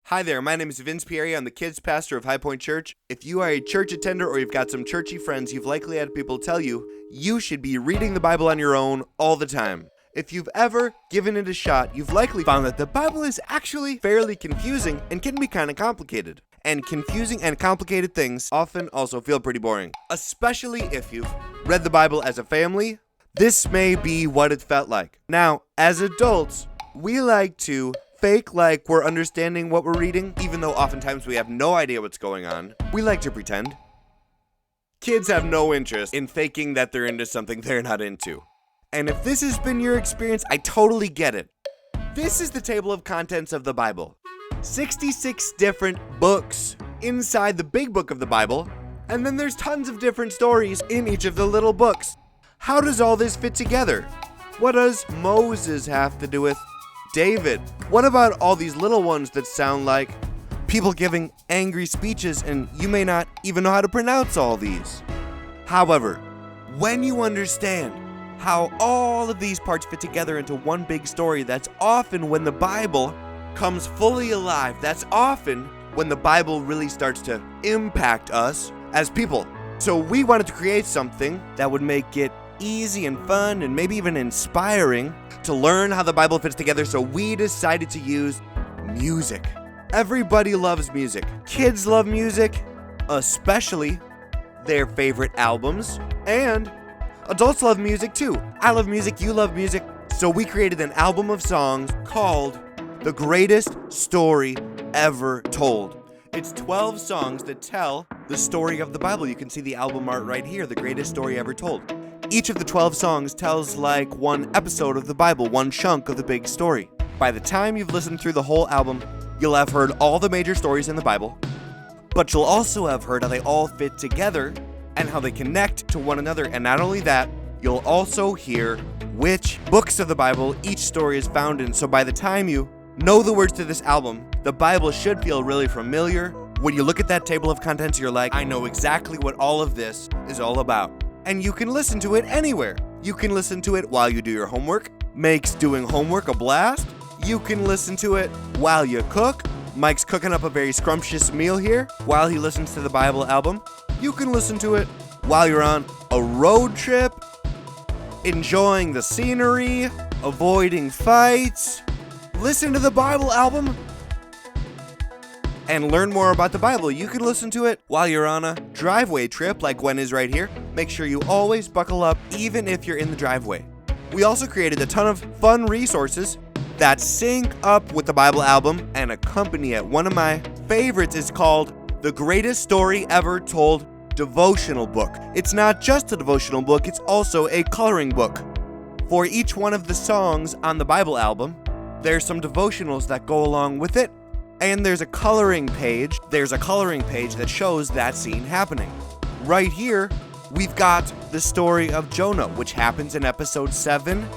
Hi there, my name is Vince Pieri. I'm the kids pastor of High Point Church. If you are a church attender or you've got some churchy friends, you've likely had people tell you you should be reading the Bible on your own all the time. If you've ever given it a shot, you've likely found that the Bible is actually fairly confusing and can be kind of complicated. And confusing and complicated things often also feel pretty boring. Especially if you've read the Bible as a family, this may be what it felt like. Now, as adults, we like to fake like we're understanding what we're reading, even though oftentimes we have no idea what's going on. We like to pretend. Kids have no interest in faking that they're into something they're not into. And if this has been your experience, I totally get it. This is the table of contents of the Bible. 66 different books inside the big book of the Bible, and then there's tons of different stories in each of the little books. How does all this fit together? What does Moses have to do with David? What about all these little ones that sound like people giving angry speeches and you may not even know how to pronounce all these? However, when you understand how all of these parts fit together into one big story, that's often when the Bible comes fully alive. That's often when the Bible really starts to impact us as people. So we wanted to create something that would make it easy and fun and maybe even inspiring to learn how the Bible fits together, so we decided to use music. Everybody loves music. Kids love music, especially their favorite albums, and adults love music too. I love music, you love music, so we created an album of songs called The Greatest Story Ever Told. It's 12 songs that tell the story of the Bible. You can see the album art right here, The Greatest Story Ever Told. Each of the 12 songs tells like one episode of the Bible, one chunk of the big story. By the time you've listened through the whole album, you'll have heard all the major stories in the Bible, but you'll also have heard how they all fit together and how they connect to one another. And not only that, you'll also hear which books of the Bible each story is found in. So by the time you know the words to this album, the Bible should feel really familiar. When you look at that table of contents, you're like, I know exactly what all of this is all about. And you can listen to it anywhere. You can listen to it while you do your homework. Makes doing homework a blast. You can listen to it while you cook. Mike's cooking up a very scrumptious meal here while he listens to the Bible album. You can listen to it while you're on a road trip, enjoying the scenery, avoiding fights. Listen to the Bible album and learn more about the Bible. You can listen to it while you're on a driveway trip like Gwen is right here. Make sure you always buckle up even if you're in the driveway. We also created a ton of fun resources that sync up with the Bible album and accompany it. One of my favorites is called The Greatest Story Ever Told Devotional Book. It's not just a devotional book, it's also a coloring book. For each one of the songs on the Bible album, there's some devotionals that go along with it. And there's a coloring page. There's a coloring page that shows that scene happening. Right here, we've got the story of Jonah, which happens in episode 7.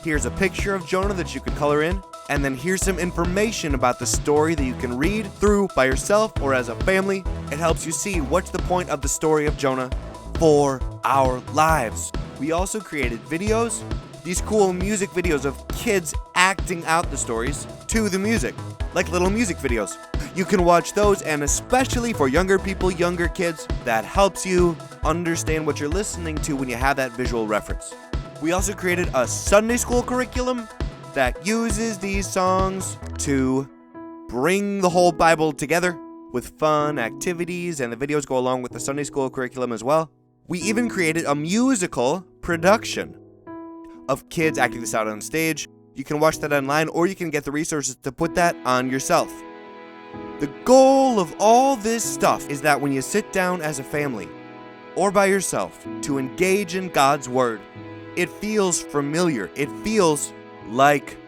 Here's a picture of Jonah that you can color in. And then here's some information about the story that you can read through by yourself or as a family. It helps you see what's the point of the story of Jonah for our lives. We also created videos, these cool music videos of kids acting out the stories to the music, like little music videos. You can watch those, and especially for younger people, younger kids, that helps you understand what you're listening to when you have that visual reference. We also created a Sunday school curriculum that uses these songs to bring the whole Bible together with fun activities, and the videos go along with the Sunday school curriculum as well. We even created a musical production of kids acting this out on stage. You can watch that online, or you can get the resources to put that on yourself. The goal of all this stuff is that when you sit down as a family or by yourself to engage in God's Word, it feels familiar. It feels like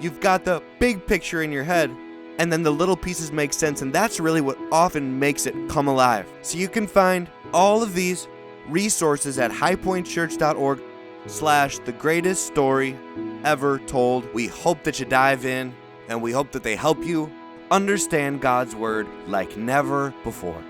you've got the big picture in your head, and then the little pieces make sense, and that's really what often makes it come alive. So you can find all of these resources at highpointchurch.org/the greatest story ever told. We hope that you dive in, and we hope that they help you understand God's Word like never before.